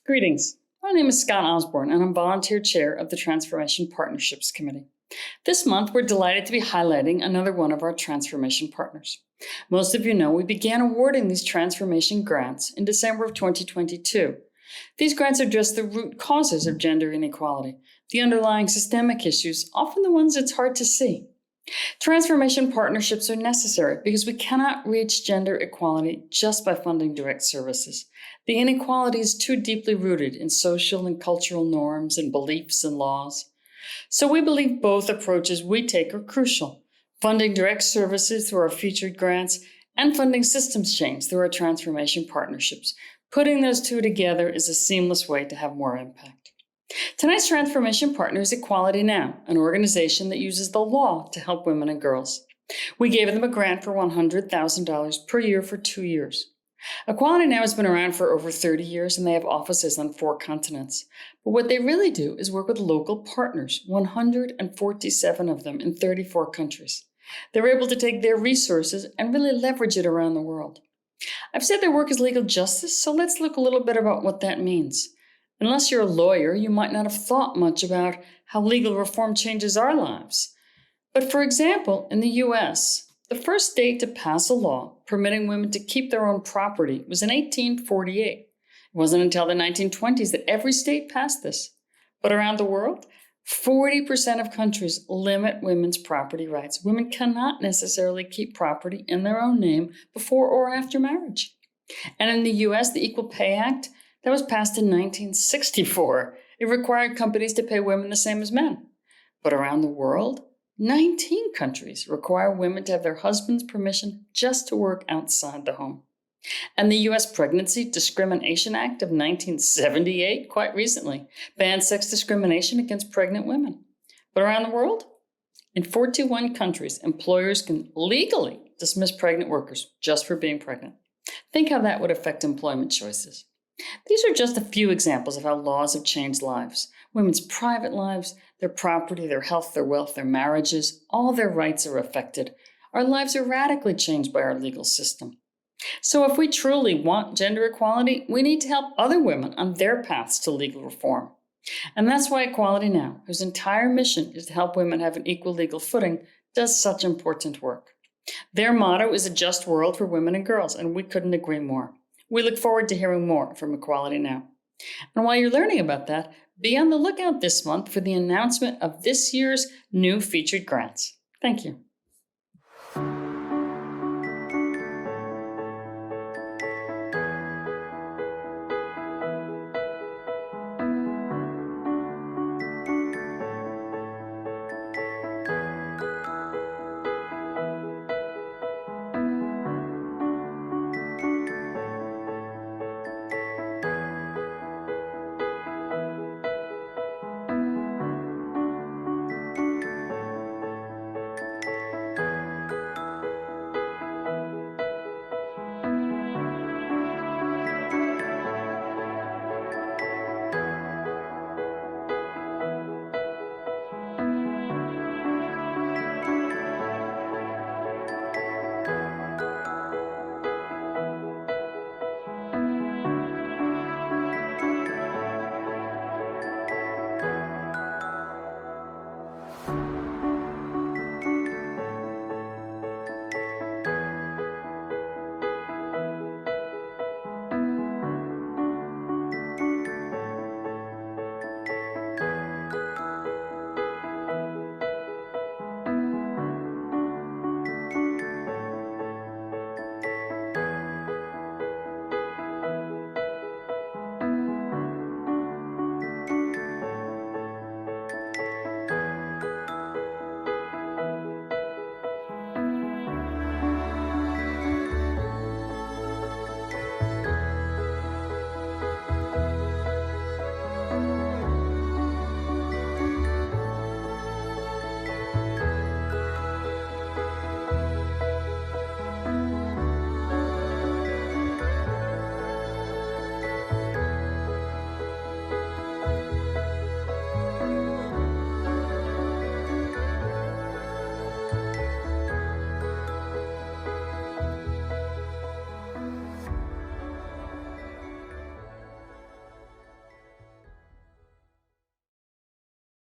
Greetings. My name is Scott Osborne, and I'm volunteer chair of the Transformation Partnerships Committee. This month, we're delighted to be highlighting another one of our transformation partners. Most of you know we began awarding these transformation grants in December of 2022. These grants address the root causes of gender inequality, the underlying systemic issues, often the ones it's hard to see. Transformation partnerships are necessary because we cannot reach gender equality just by funding direct services. The inequality is too deeply rooted in social and cultural norms and beliefs and laws. So we believe both approaches we take are crucial, funding direct services through our featured grants and funding systems change through our transformation partnerships. Putting those two together is a seamless way to have more impact. Tonight's transformation partner is Equality Now, an organization that uses the law to help women and girls. We gave them a grant for $100,000 per year for 2 years. Equality Now has been around for over 30 years and they have offices on 4 continents. But what they really do is work with local partners, 147 of them in 34 countries. They're able to take their resources and really leverage it around the world. I've said their work is legal justice, so let's look a little bit about what that means. Unless you're a lawyer, you might not have thought much about how legal reform changes our lives. But for example, in the US, the first state to pass a law permitting women to keep their own property was in 1848. It wasn't until the 1920s that every state passed this. But around the world, 40% of countries limit women's property rights. Women cannot necessarily keep property in their own name before or after marriage. And in the US, the Equal Pay Act, that was passed in 1964. It required companies to pay women the same as men. But around the world, 19 countries require women to have their husband's permission just to work outside the home. And the US Pregnancy Discrimination Act of 1978, quite recently, banned sex discrimination against pregnant women. But around the world, in 41 countries, employers can legally dismiss pregnant workers just for being pregnant. Think how that would affect employment choices. These are just a few examples of how laws have changed lives. Women's private lives, their property, their health, their wealth, their marriages, all their rights are affected. Our lives are radically changed by our legal system. So if we truly want gender equality, we need to help other women on their paths to legal reform. And that's why Equality Now, whose entire mission is to help women have an equal legal footing, does such important work. Their motto is a just world for women and girls, and we couldn't agree more. We look forward to hearing more from Equality Now. And while you're learning about that, be on the lookout this month for the announcement of this year's new featured grants. Thank you.